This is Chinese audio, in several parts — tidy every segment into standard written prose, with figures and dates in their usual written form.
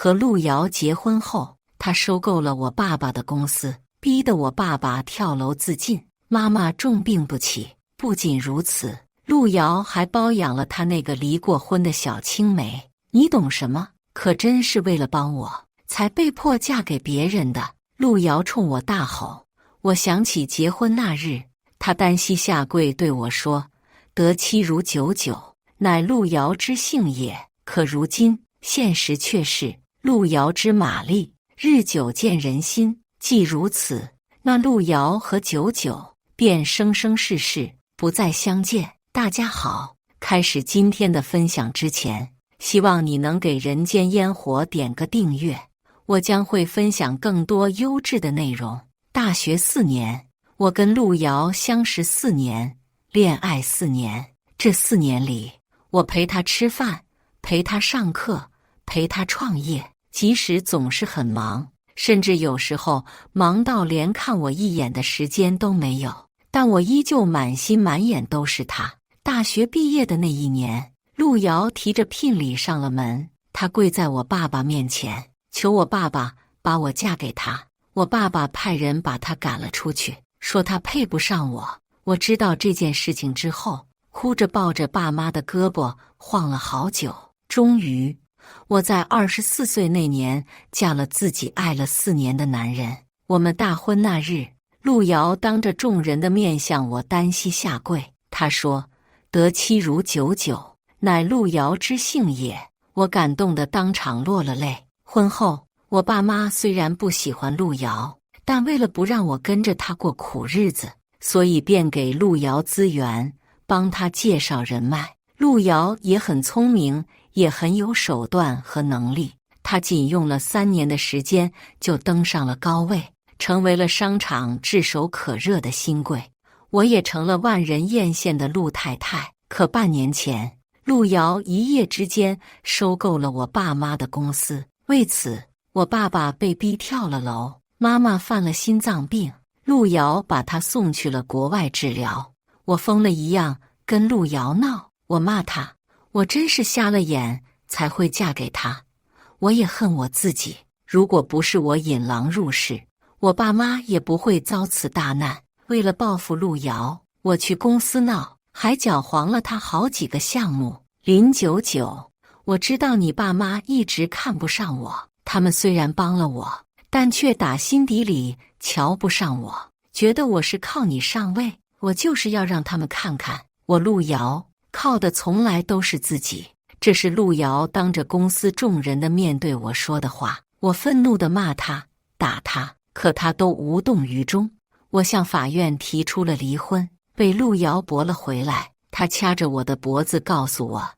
和陆遥结婚后，他收购了我爸爸的公司，逼得我爸爸跳楼自尽。妈妈重病不起，不仅如此，陆遥还包养了他那个离过婚的小青梅。你懂什么？可真是为了帮我，才被迫嫁给别人的。陆遥冲我大吼。我想起结婚那日，他单膝下跪对我说：“得妻如久久，乃陆遥之幸也。”可如今现实却是，陆遥之马力，日久见人心。既如此，那陆遥和久久便生生世世不再相见。大家好，开始今天的分享之前，希望你能给人间烟火点个订阅，我将会分享更多优质的内容。大学4年，我跟陆遥相识4年，恋爱4年。这4年里，我陪他吃饭，陪他上课，陪他创业，即使总是很忙，甚至有时候忙到连看我一眼的时间都没有，但我依旧满心满眼都是他。大学毕业的那一年，陆遥提着聘礼上了门，他跪在我爸爸面前，求我爸爸把我嫁给他。我爸爸派人把他赶了出去，说他配不上我。我知道这件事情之后，哭着抱着爸妈的胳膊晃了好久。终于，我在24岁那年嫁了自己爱了4年的男人。我们大婚那日，陆遥当着众人的面向我单膝下跪，他说：“得妻如久久，乃陆遥之幸也。”我感动得当场落了泪。婚后，我爸妈虽然不喜欢陆遥，但为了不让我跟着他过苦日子，所以便给陆遥资源，帮他介绍人脉。陆遥也很聪明，也很有手段和能力。他仅用了3年的时间就登上了高位，成为了商场炙手可热的新贵。我也成了万人艳羡的陆太太。可半年前，陆遥一夜之间收购了我爸妈的公司，为此我爸爸被逼跳了楼，妈妈犯了心脏病，陆遥把她送去了国外治疗。我疯了一样跟陆遥闹，我骂他，我真是瞎了眼才会嫁给他。我也恨我自己，如果不是我引狼入室，我爸妈也不会遭此大难。为了报复陆遥，我去公司闹，还搅黄了他好几个项目。林九九，我知道你爸妈一直看不上我，他们虽然帮了我，但却打心底里瞧不上我，觉得我是靠你上位。我就是要让他们看看，我陆遥靠的从来都是自己。这是陆遥当着公司众人的面对我说的话。我愤怒地骂他，打他，可他都无动于衷。我向法院提出了离婚，被陆遥驳了回来。他掐着我的脖子告诉我：“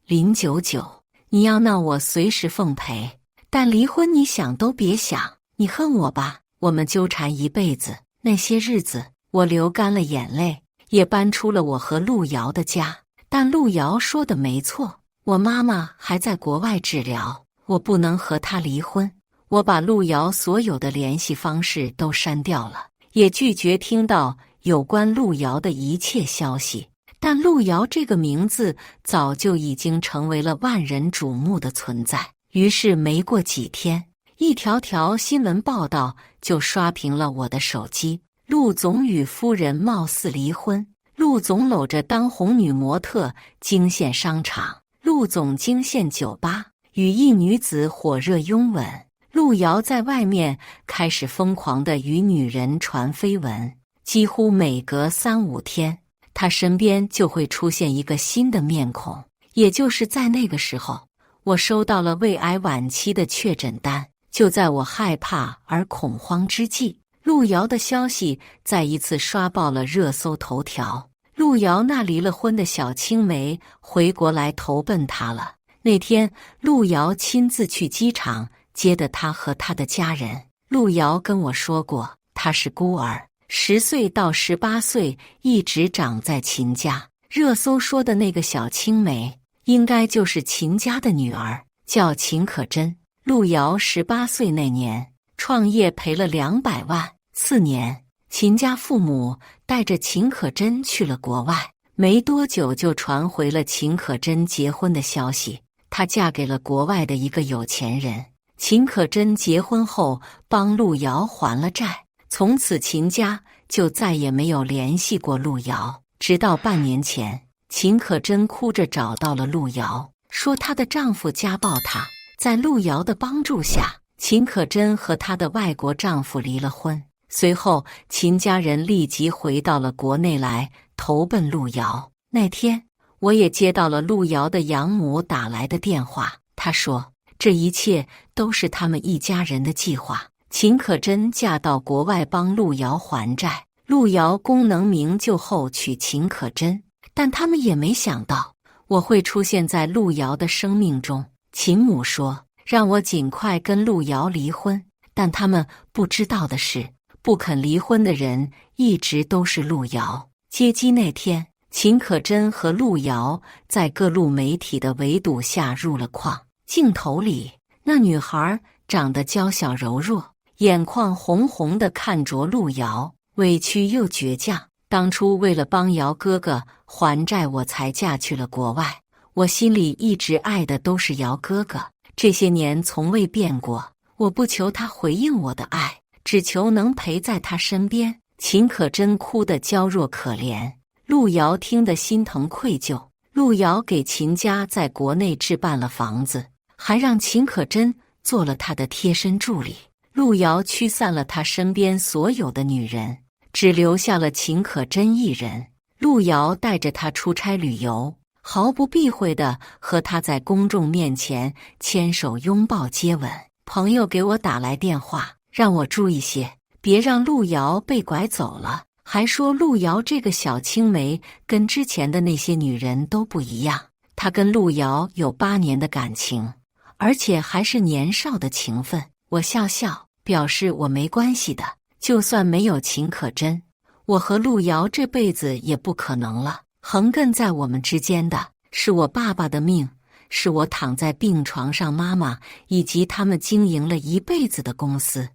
林九九，你要闹我随时奉陪，但离婚你想都别想。你恨我吧，我们纠缠一辈子。”那些日子，我流干了眼泪，也搬出了我和陆遥的家。但陆遥说的没错，我妈妈还在国外治疗，我不能和她离婚。我把陆遥所有的联系方式都删掉了，也拒绝听到有关陆遥的一切消息。但陆遥这个名字早就已经成为了万人瞩目的存在。于是没过几天，一条条新闻报道就刷屏了我的手机。陆总与夫人貌似离婚，陆总搂着当红女模特惊现商场，陆总惊现酒吧，与一女子火热拥吻。陆遥在外面开始疯狂地与女人传绯闻，几乎每隔3、5天，他身边就会出现一个新的面孔。也就是在那个时候，我收到了胃癌晚期的确诊单。就在我害怕而恐慌之际，陆遥的消息再一次刷爆了热搜头条。陆遥那离了婚的小青梅回国来投奔他了。那天，陆遥亲自去机场接的他和他的家人。陆遥跟我说过，他是孤儿，10岁到18岁一直长在秦家。热搜说的那个小青梅，应该就是秦家的女儿，叫秦可珍。陆遥18岁那年，创业赔了200万。4年，秦家父母带着秦可珍去了国外，没多久就传回了秦可珍结婚的消息。她嫁给了国外的一个有钱人。秦可真结婚后帮陆瑶还了债，从此秦家就再也没有联系过陆瑶。直到半年前，秦可真哭着找到了陆瑶，说她的丈夫家暴她。在陆瑶的帮助下，秦可真和她的外国丈夫离了婚。随后，秦家人立即回到了国内来投奔陆瑶。那天，我也接到了陆瑶的养母打来的电话，她说这一切都是他们一家人的计划。秦可真嫁到国外帮陆瑶还债，陆瑶功能名就后娶秦可真，但他们也没想到我会出现在陆瑶的生命中。秦母说让我尽快跟陆瑶离婚，但他们不知道的是，不肯离婚的人一直都是陆瑶。接机那天，秦可真和陆瑶在各路媒体的围堵下入了矿。镜头里，那女孩长得娇小柔弱，眼眶红红的看着陆瑶，委屈又倔强。当初为了帮瑶哥哥还债，我才嫁去了国外。我心里一直爱的都是瑶哥哥，这些年从未变过。我不求他回应我的爱，只求能陪在他身边。秦可真哭得娇弱可怜，陆瑶听得心疼愧疚。陆瑶给秦家在国内置办了房子，还让秦可真做了他的贴身助理。陆瑶驱散了他身边所有的女人，只留下了秦可真一人。陆瑶带着他出差旅游，毫不避讳地和他在公众面前牵手拥抱接吻。朋友给我打来电话，让我注意些，别让陆瑶被拐走了，还说陆瑶这个小青梅跟之前的那些女人都不一样，她跟陆瑶有8年的感情，而且还是年少的情分。我笑笑表示我没关系的，就算没有秦可真，我和陆瑶这辈子也不可能了。横亘在我们之间的是我爸爸的命，是我躺在病床上妈妈以及他们经营了一辈子的公司。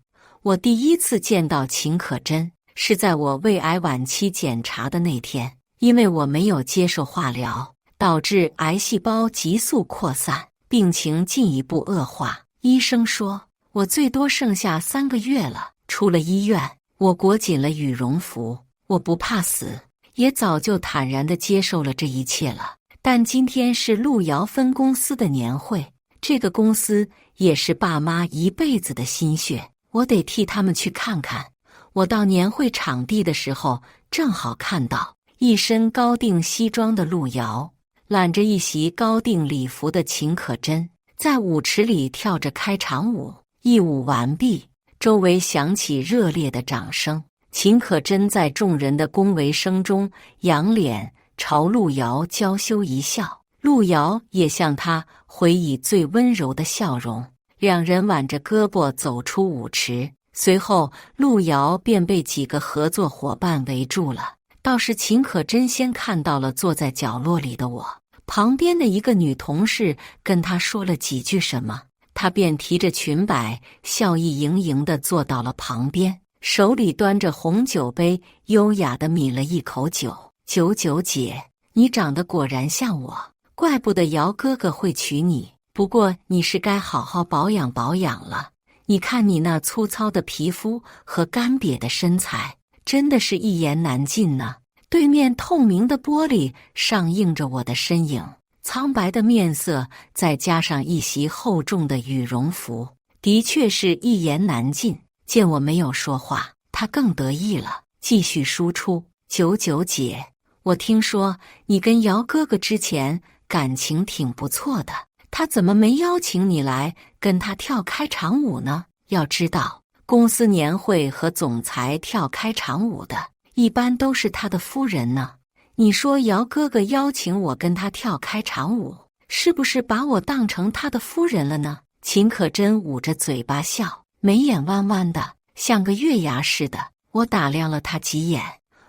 我第一次见到秦可真是在我胃癌晚期检查的那天，因为我没有接受化疗，导致癌细胞急速扩散，病情进一步恶化。医生说我最多剩下3个月了。出了医院，我裹紧了羽绒服，我不怕死，也早就坦然地接受了这一切了。但今天是陆瑶分公司的年会，这个公司也是爸妈一辈子的心血，我得替他们去看看。我到年会场地的时候，正好看到一身高定西装的陆瑶揽着一袭高定礼服的秦可真在舞池里跳着开场舞。一舞完毕，周围响起热烈的掌声。秦可真在众人的恭维声中仰脸朝陆瑶娇羞一笑，陆瑶也向他回以最温柔的笑容。两人挽着胳膊走出舞池，随后陆瑶便被几个合作伙伴围住了。倒是秦可真先看到了坐在角落里的我，旁边的一个女同事跟她说了几句什么，她便提着裙摆笑意盈盈地坐到了旁边，手里端着红酒杯，优雅地抿了一口酒。九九姐，你长得果然像我，怪不得姚哥哥会娶你。不过你是该好好保养保养了，你看你那粗糙的皮肤和干瘪的身材，真的是一言难尽呢。对面透明的玻璃上映着我的身影，苍白的面色再加上一袭厚重的羽绒服，的确是一言难尽。见我没有说话，他更得意了，继续输出。九九姐，我听说你跟姚哥哥之前感情挺不错的，他怎么没邀请你来跟他跳开场舞呢？要知道，公司年会和总裁跳开场舞的一般都是他的夫人呢。你说姚哥哥邀请我跟他跳开场舞，是不是把我当成他的夫人了呢？秦可真捂着嘴巴笑，眉眼弯弯的，像个月牙似的。我打量了他几眼，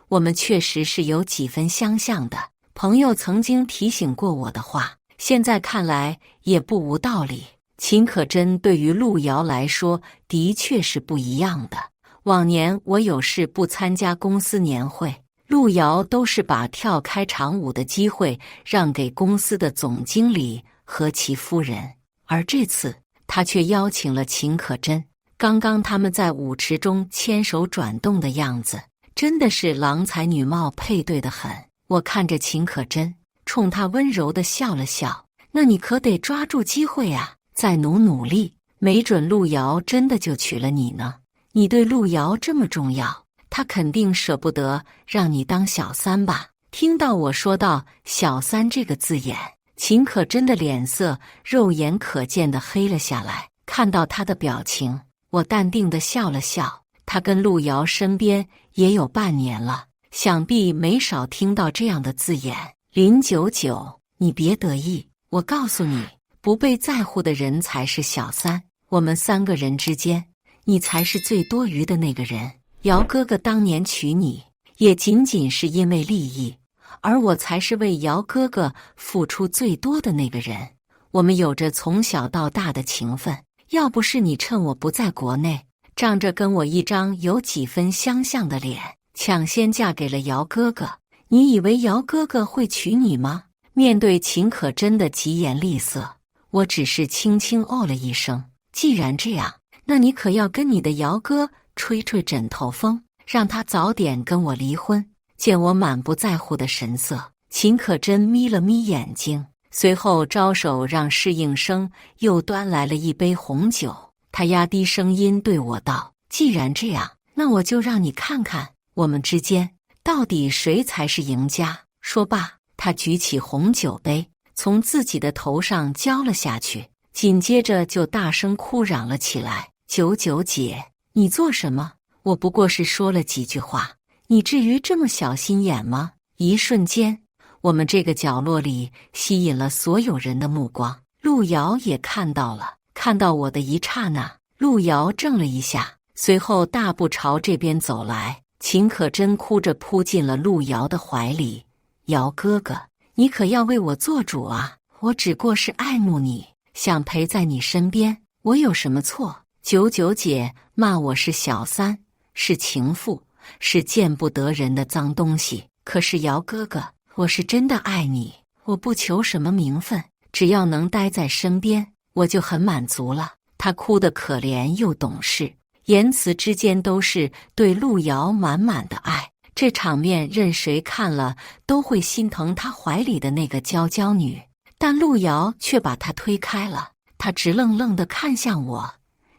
我们确实是有几分相像的。朋友曾经提醒过我的话，现在看来也不无道理。秦可真对于陆瑶来说的确是不一样的。往年我有事不参加公司年会，陆瑶都是把跳开场舞的机会让给公司的总经理和其夫人，而这次他却邀请了秦可真。刚刚他们在舞池中牵手转动的样子，真的是郎才女貌配对得很。我看着秦可真，冲他温柔地笑了笑。那你可得抓住机会啊，再努力，没准路遥真的就娶了你呢。你对路遥这么重要，他肯定舍不得让你当小三吧？听到我说到小三这个字眼，秦可真的脸色肉眼可见地黑了下来。看到他的表情，我淡定地笑了笑。他跟路遥身边也有半年了，想必没少听到这样的字眼。林九九，你别得意，我告诉你，不被在乎的人才是小三。我们3个人之间，你才是最多余的那个人。姚哥哥当年娶你，也仅仅是因为利益，而我才是为姚哥哥付出最多的那个人。我们有着从小到大的情分，要不是你趁我不在国内，仗着跟我一张有几分相像的脸，抢先嫁给了姚哥哥，你以为姚哥哥会娶你吗？面对秦可真的疾言厉色，我只是轻轻哦了一声。既然这样，那你可要跟你的姚哥吹吹枕头风，让他早点跟我离婚。见我满不在乎的神色，秦可真眯了眯眼睛，随后招手让侍应生又端来了一杯红酒。他压低声音对我道：既然这样，那我就让你看看我们之间到底谁才是赢家。说罢，他举起红酒杯，从自己的头上浇了下去，紧接着就大声哭嚷了起来：九九姐，你做什么？我不过是说了几句话，你至于这么小心眼吗？一瞬间，我们这个角落里吸引了所有人的目光，路遥也看到了。看到我的一刹那，路遥怔了一下，随后大步朝这边走来。秦可真哭着扑进了路遥的怀里：遥哥哥，你可要为我做主啊！我只过是爱慕你，想陪在你身边，我有什么错？九九姐骂我是小三，是情妇，是见不得人的脏东西。可是姚哥哥，我是真的爱你，我不求什么名分，只要能待在身边，我就很满足了。他哭得可怜又懂事，言辞之间都是对路遥满满的爱。这场面任谁看了都会心疼他怀里的那个娇娇女，但路遥却把他推开了。他直愣愣地看向我：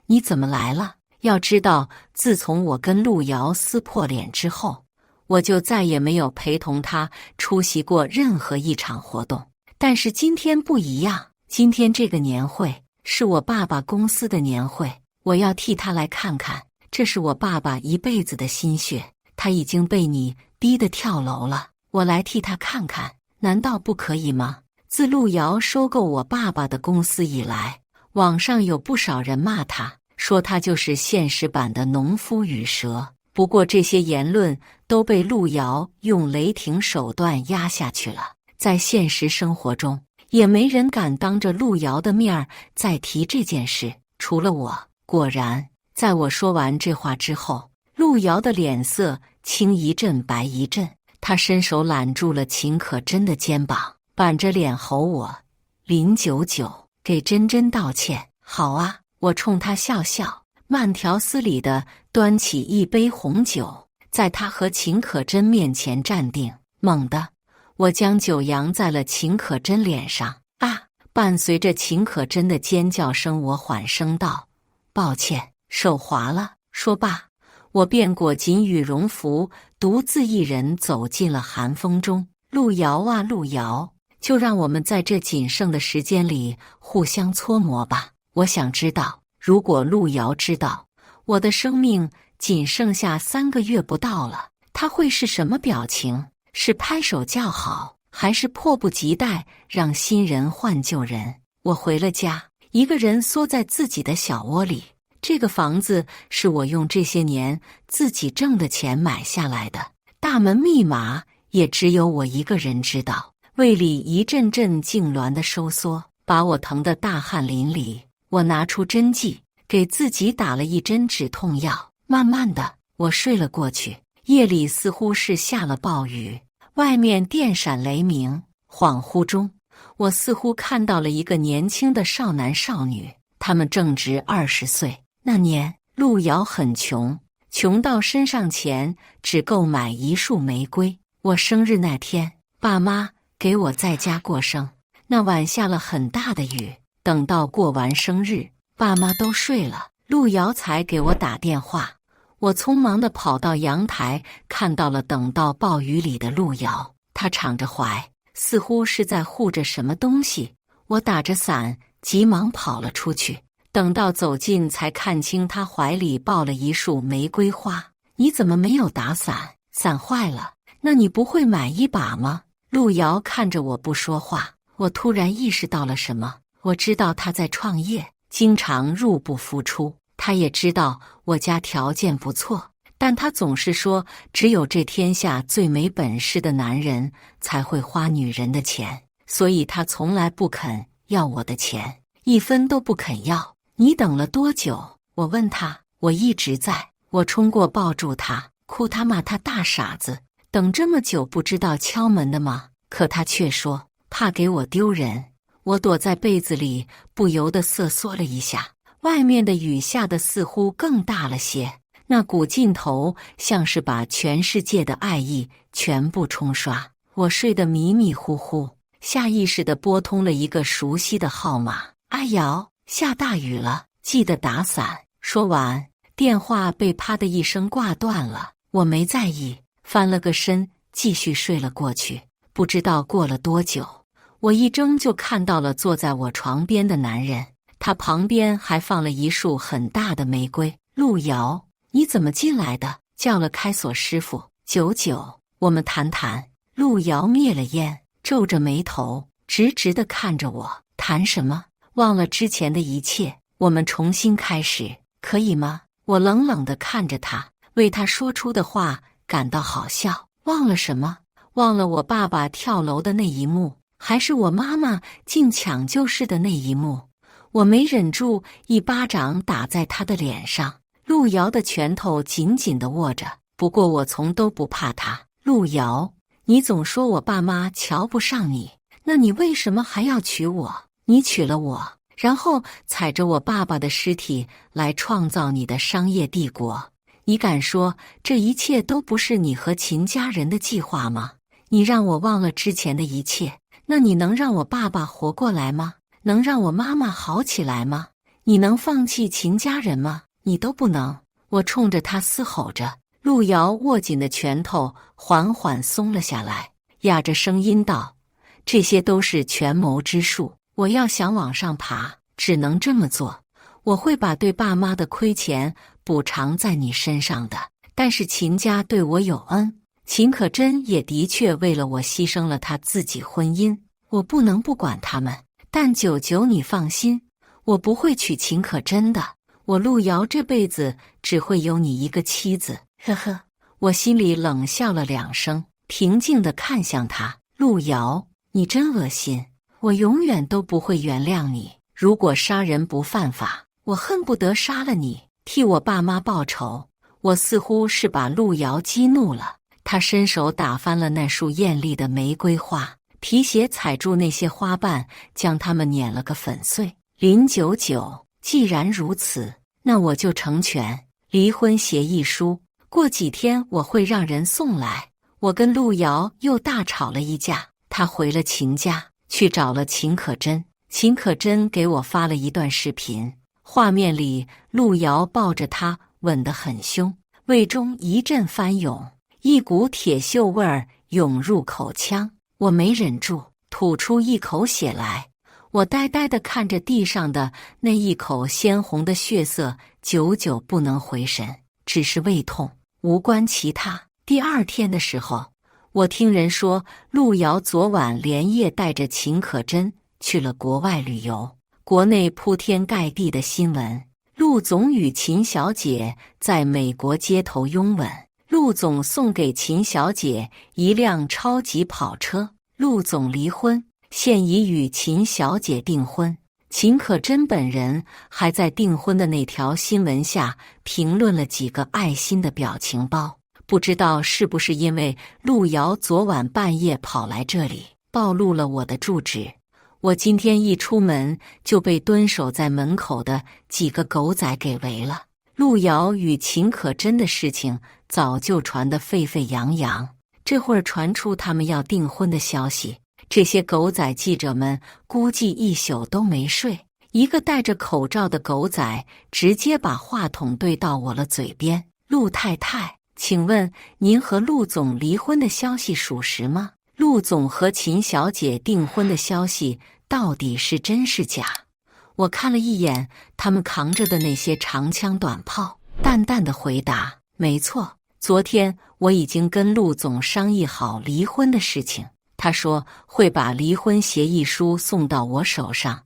你怎么来了？要知道，自从我跟路遥撕破脸之后，我就再也没有陪同他出席过任何一场活动。但是今天不一样，今天这个年会是我爸爸公司的年会，我要替他来看看，这是我爸爸一辈子的心血，他已经被你逼得跳楼了，我来替他看看，难道不可以吗？自路遥收购我爸爸的公司以来，网上有不少人骂他，说他就是现实版的农夫与蛇。不过这些言论都被路遥用雷霆手段压下去了。在现实生活中，也没人敢当着路遥的面儿再提这件事，除了我。果然，在我说完这话之后，路遥的脸色青一阵白一阵，他伸手揽住了秦可真的肩膀，板着脸吼我：林九九，给真真道歉。好啊，我冲他笑笑，慢条斯理地端起一杯红酒，在他和秦可真面前站定。猛地，我将酒扬在了秦可真脸上。啊！伴随着秦可真的尖叫声，我缓声道：抱歉，手滑了。说罢，我便裹紧羽绒服，独自一人走进了寒风中。路遥啊路遥，就让我们在这仅剩的时间里互相搓磨吧。我想知道，如果路遥知道我的生命仅剩下3个月不到了，他会是什么表情？是拍手叫好，还是迫不及待让新人换旧人？我回了家，一个人缩在自己的小窝里。这个房子是我用这些年自己挣的钱买下来的，大门密码也只有我一个人知道。胃里一阵阵痉挛的收缩，把我疼得大汗淋漓。我拿出针剂，给自己打了一针止痛药。慢慢的，我睡了过去。夜里似乎是下了暴雨，外面电闪雷鸣。恍惚中，我似乎看到了一个年轻的少男少女，他们正值20岁。那年陆瑶很穷，穷到身上钱只够买一束玫瑰。我生日那天，爸妈给我在家过生。那晚下了很大的雨，等到过完生日，爸妈都睡了，陆瑶才给我打电话。我匆忙地跑到阳台，看到了等到暴雨里的陆瑶，她敞着怀，似乎是在护着什么东西。我打着伞，急忙跑了出去。等到走近，才看清她怀里抱了一束玫瑰花。你怎么没有打伞？伞坏了，那你不会买一把吗？陆瑶看着我不说话。我突然意识到了什么，我知道她在创业，经常入不敷出。她也知道我家条件不错，但她总是说只有这天下最没本事的男人才会花女人的钱，所以她从来不肯要我的钱，一分都不肯要。你等了多久？我问他。我一直在。我冲过抱住他，哭他骂他大傻子，等这么久不知道敲门的吗？可他却说怕给我丢人。我躲在被子里，不由得瑟缩了一下。外面的雨下得似乎更大了些，那股劲头像是把全世界的爱意全部冲刷。我睡得迷迷糊糊，下意识地拨通了一个熟悉的号码。阿瑶，下大雨了，记得打伞。说完，电话被啪的一声挂断了。我没在意，翻了个身，继续睡了过去。不知道过了多久，我一睁就看到了坐在我床边的男人，他旁边还放了一束很大的玫瑰。陆瑶，你怎么进来的？叫了开锁师傅。99，我们谈谈。陆瑶灭了烟，皱着眉头，直直地看着我。谈什么？忘了之前的一切，我们重新开始，可以吗？我冷冷地看着他，为他说出的话感到好笑。忘了什么？忘了我爸爸跳楼的那一幕，还是我妈妈进抢救室的那一幕？我没忍住，一巴掌打在他的脸上。陆瑶的拳头紧紧地握着，不过我从都不怕他。陆瑶，你总说我爸妈瞧不上你，那你为什么还要娶我？你娶了我，然后踩着我爸爸的尸体来创造你的商业帝国。你敢说这一切都不是你和秦家人的计划吗？你让我忘了之前的一切，那你能让我爸爸活过来吗？能让我妈妈好起来吗？你能放弃秦家人吗？你都不能。我冲着他嘶吼着。陆瑶握紧的拳头缓缓松了下来，哑着声音道：这些都是权谋之术，我要想往上爬，只能这么做。我会把对爸妈的亏欠补偿在你身上的。但是秦家对我有恩，秦可真也的确为了我牺牲了他自己婚姻，我不能不管他们。但99，你放心，我不会娶秦可真的。我陆瑶这辈子只会有你一个妻子。呵呵，我心里冷笑了2声，平静地看向他。陆瑶，你真恶心，我永远都不会原谅你。如果杀人不犯法，我恨不得杀了你，替我爸妈报仇。我似乎是把陆瑶激怒了，他伸手打翻了那束艳丽的玫瑰花，皮鞋踩住那些花瓣，将它们碾了个粉碎。林99，既然如此，那我就成全。离婚协议书过几天我会让人送来。我跟陆瑶又大吵了一架，他回了秦家，去找了秦可真。秦可真给我发了一段视频，画面里陆瑶抱着他吻得很凶，胃中一阵翻涌，一股铁锈味儿涌入口腔。我没忍住，吐出一口血来。我呆呆地看着地上的那一口鲜红的血色，久久不能回神，只是胃痛，无关其他。第2天的时候，我听人说陆瑶昨晚连夜带着秦可真去了国外旅游，国内铺天盖地的新闻。陆总与秦小姐在美国街头拥吻，陆总送给秦小姐一辆超级跑车，陆总离婚，现已与秦小姐订婚。秦可真本人还在订婚的那条新闻下评论了几个爱心的表情包。不知道是不是因为陆瑶昨晚半夜跑来这里，暴露了我的住址，我今天一出门就被蹲守在门口的几个狗仔给围了。陆遥与秦可真的事情早就传得沸沸扬扬，这会儿传出他们要订婚的消息，这些狗仔记者们估计一宿都没睡。一个戴着口罩的狗仔直接把话筒对到我了嘴边：陆太太，请问您和陆总离婚的消息属实吗？陆总和秦小姐订婚的消息到底是真是假？我看了一眼他们扛着的那些长枪短炮，淡淡的回答：没错，昨天我已经跟陆总商议好离婚的事情，他说会把离婚协议书送到我手上。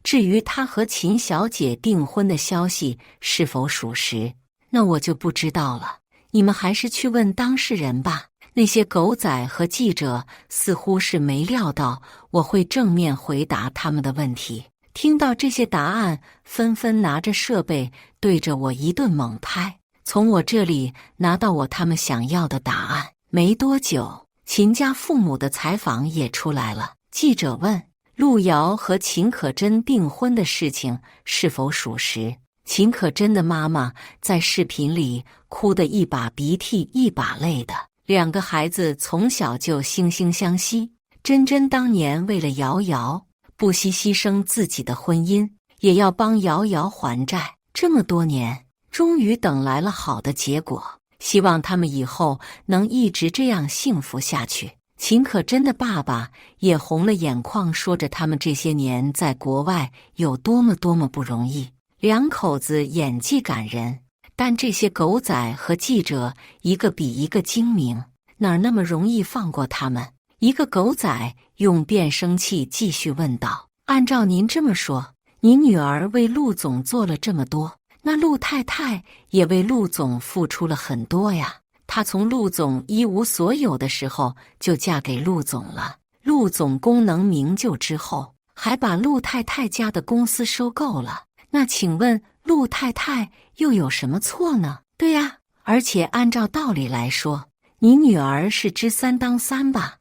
至于他和秦小姐订婚的消息是否属实，那我就不知道了。你们还是去问当事人吧。那些狗仔和记者似乎是没料到我会正面回答他们的问题，听到这些答案，纷纷拿着设备对着我一顿猛拍，从我这里拿到他们想要的答案。没多久，秦家父母的采访也出来了。记者问陆遥和秦可真订婚的事情是否属实。秦可真的妈妈在视频里哭得一把鼻涕一把泪的，两个孩子从小就惺惺相惜，真真当年为了瑶瑶不惜牺牲自己的婚姻，也要帮瑶瑶还债，这么多年终于等来了好的结果，希望他们以后能一直这样幸福下去。秦可真的爸爸也红了眼眶，说着他们这些年在国外有多么不容易，两口子演技感人。但这些狗仔和记者一个比一个精明，哪那么容易放过他们？一个狗仔用变声器继续问道：按照您这么说，您女儿为陆总做了这么多，那陆太太也为陆总付出了很多呀。她从陆总一无所有的时候就嫁给陆总了，陆总功能名就之后，还把陆太太家的公司收购了。那请问陆太太又有什么错呢？对呀，而且按照道理来说，你女儿是知三当三吧？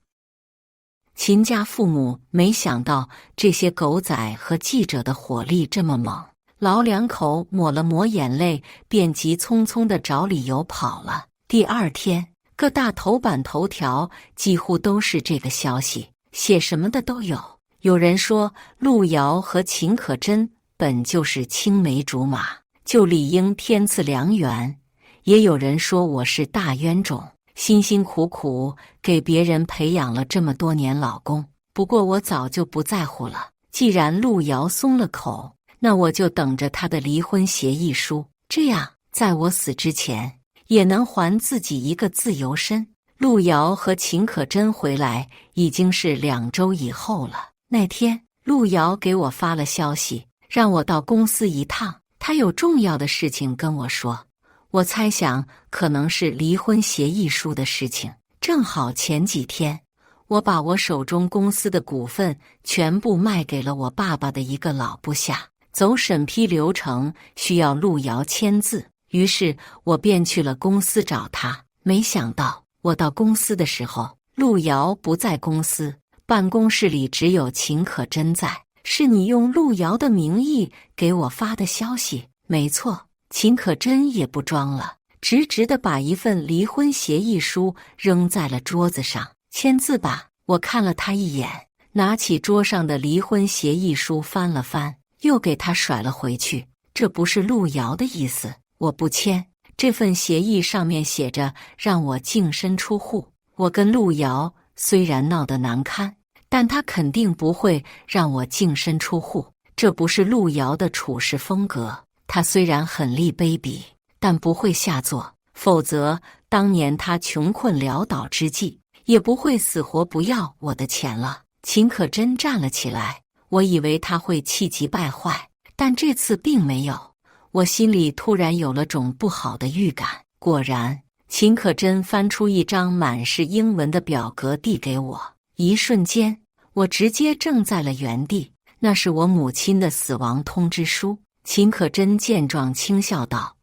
秦家父母没想到这些狗仔和记者的火力这么猛，老两口抹了抹眼泪，便急匆匆地找理由跑了。第二天，各大头版头条几乎都是这个消息，写什么的都有。有人说陆遥和秦可真本就是青梅竹马，就理应天赐良缘，也有人说我是大冤种，辛辛苦苦给别人培养了这么多年老公。不过我早就不在乎了，既然陆遥松了口，那我就等着他的离婚协议书，这样在我死之前也能还自己一个自由身。陆遥和秦可真回来已经是2周以后了。那天陆遥给我发了消息，让我到公司一趟，他有重要的事情跟我说。我猜想可能是离婚协议书的事情。正好前几天我把我手中公司的股份全部卖给了我爸爸的一个老部下，走审批流程需要陆遥签字，于是我便去了公司找他。没想到我到公司的时候，陆遥不在公司，办公室里只有秦可真在。是你用陆遥的名义给我发的消息？没错。秦可真也不装了，直直地把一份离婚协议书扔在了桌子上。签字吧。我看了他一眼，拿起桌上的离婚协议书翻了翻，又给他甩了回去。这不是陆遥的意思，我不签。这份协议上面写着让我净身出户。我跟陆遥虽然闹得难堪，但他肯定不会让我净身出户，这不是陆遥的处事风格。他虽然狠厉卑鄙，但不会下作，否则当年他穷困潦倒之际，也不会死活不要我的钱了。秦可真站了起来，我以为他会气急败坏，但这次并没有。我心里突然有了种不好的预感。果然，秦可真翻出一张满是英文的表格递给我，一瞬间，我直接怔在了原地。那是我母亲的死亡通知书。秦可真见状轻笑道：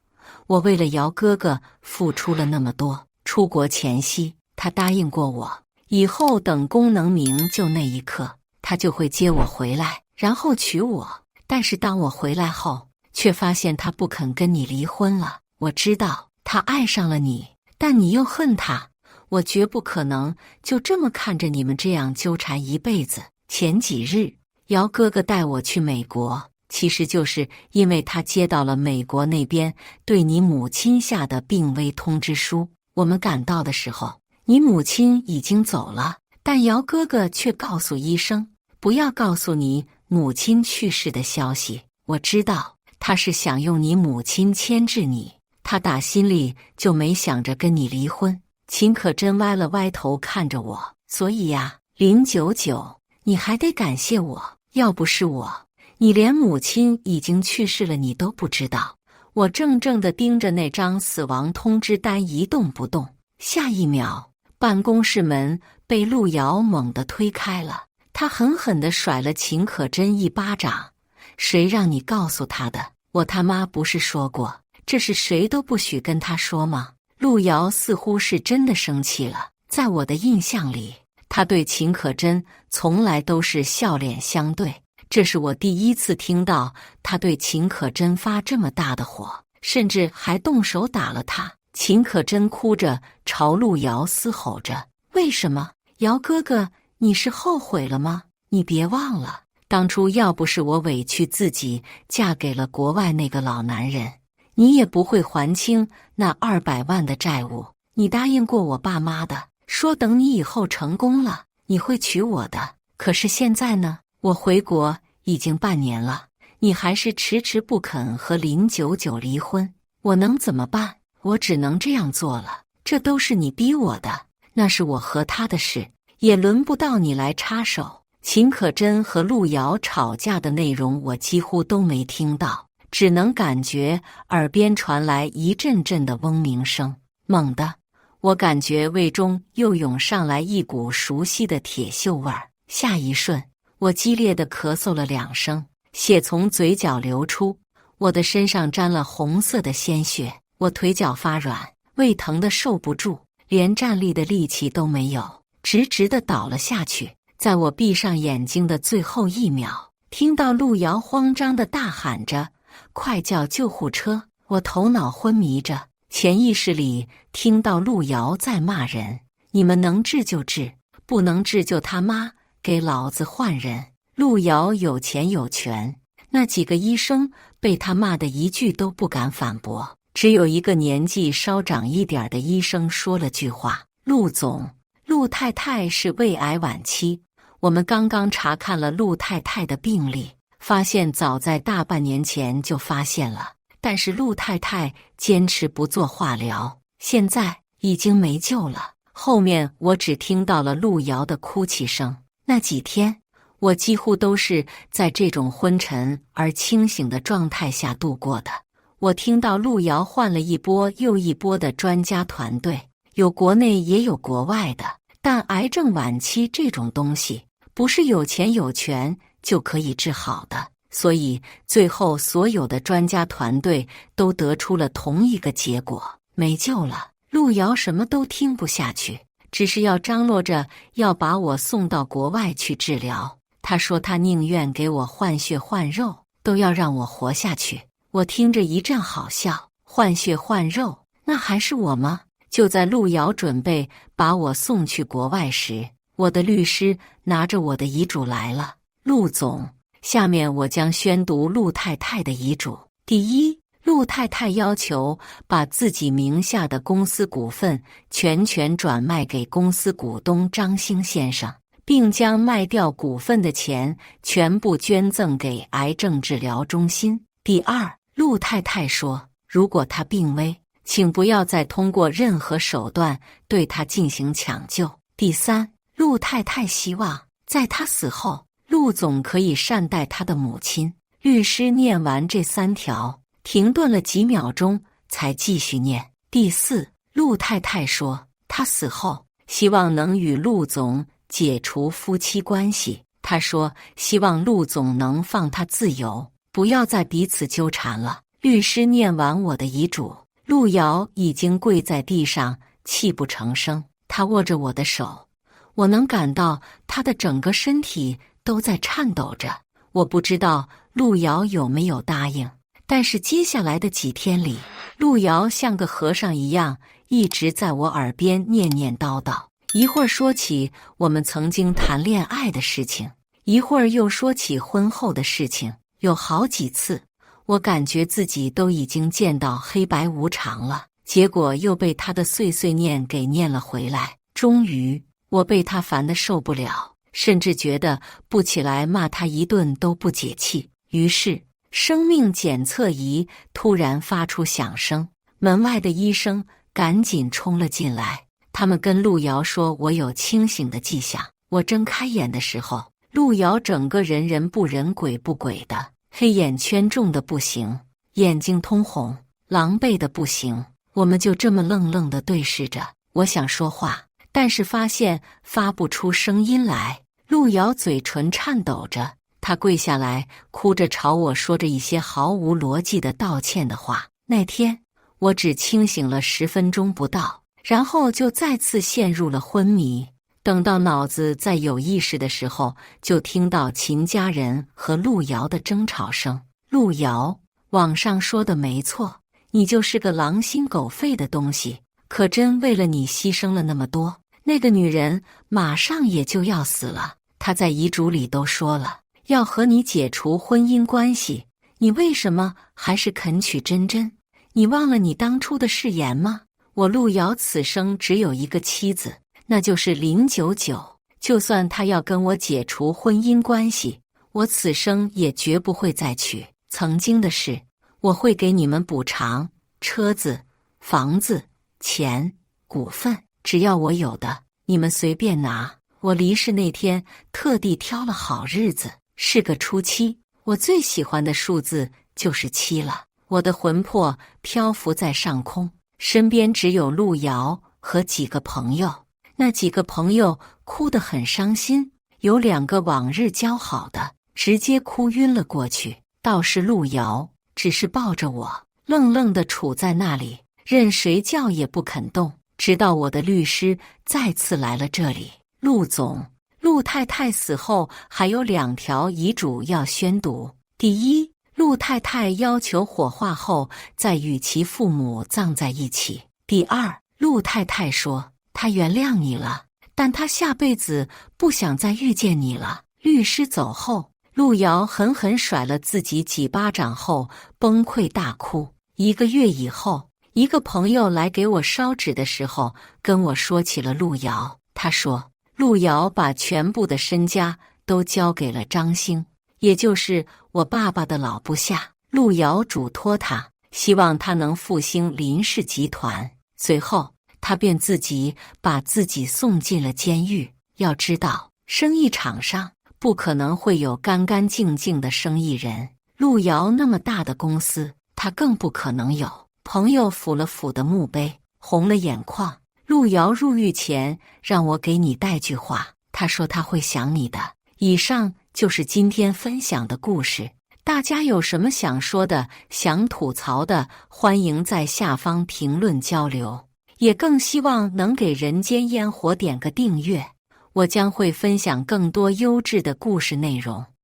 我为了姚哥哥付出了那么多，出国前夕他答应过我，以后等功能名就那一刻，他就会接我回来，然后娶我。但是当我回来后，却发现他不肯跟你离婚了。我知道他爱上了你，但你又恨他。我绝不可能就这么看着你们这样纠缠一辈子。前几日，姚哥哥带我去美国，其实就是因为他接到了美国那边对你母亲下的病危通知书。我们赶到的时候，你母亲已经走了，但姚哥哥却告诉医生，不要告诉你母亲去世的消息。我知道他是想用你母亲牵制你，他打心里就没想着跟你离婚。秦可真歪了歪头看着我，所以呀，林九九，你还得感谢我，要不是我，你连母亲已经去世了你都不知道。我怔怔地盯着那张死亡通知单一动不动。下一秒，办公室门被陆遥猛地推开了，他狠狠地甩了秦可真一巴掌。谁让你告诉他的？我他妈不是说过，这是谁都不许跟他说吗？陆遥似乎是真的生气了。在我的印象里，他对秦可真从来都是笑脸相对，这是我第一次听到他对秦可真发这么大的火，甚至还动手打了他。秦可真哭着朝陆遥嘶吼着：为什么？姚哥哥，你是后悔了吗？你别忘了，当初要不是我委屈自己嫁给了国外那个老男人，你也不会还清那200万的债务。你答应过我爸妈的，说等你以后成功了，你会娶我的。可是现在呢？我回国已经半年了，你还是迟迟不肯和林九九离婚，我能怎么办？我只能这样做了，这都是你逼我的，那是我和他的事，也轮不到你来插手。秦可真和陆遥吵架的内容我几乎都没听到，只能感觉耳边传来一阵阵的嗡鸣声。猛地，我感觉胃中又涌上来一股熟悉的铁锈味儿，下一瞬，我激烈地咳嗽了2声，血从嘴角流出，我的身上沾了红色的鲜血，我腿脚发软，胃疼得受不住，连站立的力气都没有，直直地倒了下去。在我闭上眼睛的最后一秒，听到陆遥慌张地大喊着：快叫救护车！我头脑昏迷着，潜意识里听到陆遥在骂人：你们能治就治，不能治就他妈给老子换人！陆遥有钱有权，那几个医生被他骂得一句都不敢反驳，只有一个年纪稍长一点的医生说了句话：陆总，陆太太是胃癌晚期，我们刚刚查看了陆太太的病历，发现早在大半年前就发现了，但是陆太太坚持不做化疗，现在已经没救了。后面我只听到了陆遥的哭泣声。那几天，我几乎都是在这种昏沉而清醒的状态下度过的。我听到陆遥换了一波又一波的专家团队，有国内也有国外的，但癌症晚期这种东西，不是有钱有权就可以治好的，所以最后所有的专家团队都得出了同一个结果：没救了。陆遥什么都听不下去，只是要张罗着要把我送到国外去治疗。他说他宁愿给我换血换肉，都要让我活下去。我听着一阵好笑，换血换肉，那还是我吗？就在陆遥准备把我送去国外时，我的律师拿着我的遗嘱来了。陆总，下面我将宣读陆太太的遗嘱。第一，陆太太要求把自己名下的公司股份全权转卖给公司股东张兴先生，并将卖掉股份的钱全部捐赠给癌症治疗中心。第二，陆太太说，如果他病危，请不要再通过任何手段对他进行抢救。第三，陆太太希望在他死后，陆总可以善待他的母亲。律师念完这3条，停顿了几秒钟，才继续念。第四，陆太太说，她死后希望能与陆总解除夫妻关系。她说，希望陆总能放她自由，不要再彼此纠缠了。律师念完我的遗嘱，陆遥已经跪在地上，泣不成声。他握着我的手，我能感到他的整个身体都在颤抖着。我不知道路遥有没有答应，但是接下来的几天里，路遥像个和尚一样，一直在我耳边念念叨叨，一会儿说起我们曾经谈恋爱的事情，一会儿又说起婚后的事情。有好几次，我感觉自己都已经见到黑白无常了，结果又被他的碎碎念给念了回来。终于，我被他烦得受不了，甚至觉得不起来骂他一顿都不解气。于是，生命检测仪突然发出响声，门外的医生赶紧冲了进来。他们跟路遥说我有清醒的迹象。我睁开眼的时候，路遥整个人人不人鬼不鬼的，黑眼圈重的不行，眼睛通红，狼狈的不行。我们就这么愣愣地对视着。我想说话，但是发现发不出声音来。路遥嘴唇颤抖着，他跪下来，哭着朝我说着一些毫无逻辑的道歉的话。那天我只清醒了10分钟不到，然后就再次陷入了昏迷。等到脑子再有意识的时候，就听到秦家人和路遥的争吵声。路遥，网上说的没错，你就是个狼心狗肺的东西，可真为了你牺牲了那么多。那个女人马上也就要死了，她在遗嘱里都说了，要和你解除婚姻关系，你为什么还是肯娶真真？你忘了你当初的誓言吗？我路遥此生只有一个妻子，那就是林九九。就算他要跟我解除婚姻关系，我此生也绝不会再娶。曾经的事，我会给你们补偿，车子、房子、钱、股份，只要我有的，你们随便拿。我离世那天特地挑了好日子，是个初七，我最喜欢的数字就是7了。我的魂魄漂浮在上空，身边只有路遥和几个朋友。那几个朋友哭得很伤心，有2个往日交好的直接哭晕了过去，倒是路遥只是抱着我，愣愣地杵在那里，任谁叫也不肯动，直到我的律师再次来了这里。陆总，陆太太死后还有2条遗嘱要宣读。第一，陆太太要求火化后再与其父母葬在一起。第二，陆太太说她原谅你了，但她下辈子不想再遇见你了。律师走后，路遥狠狠甩了自己几巴掌后崩溃大哭。1个月以后，一个朋友来给我烧纸的时候跟我说起了路遥。他说路遥把全部的身家都交给了张兴，也就是我爸爸的老部下。路遥嘱托他，希望他能复兴林氏集团。随后他便自己把自己送进了监狱。要知道，生意场上不可能会有干干净净的生意人，路遥那么大的公司，他更不可能有。朋友抚了抚的墓碑，红了眼眶。路遥入狱前让我给你带句话，他说他会想你的。以上就是今天分享的故事，大家有什么想说的、想吐槽的，欢迎在下方评论交流。也更希望能给人间烟火点个订阅，我将会分享更多优质的故事内容。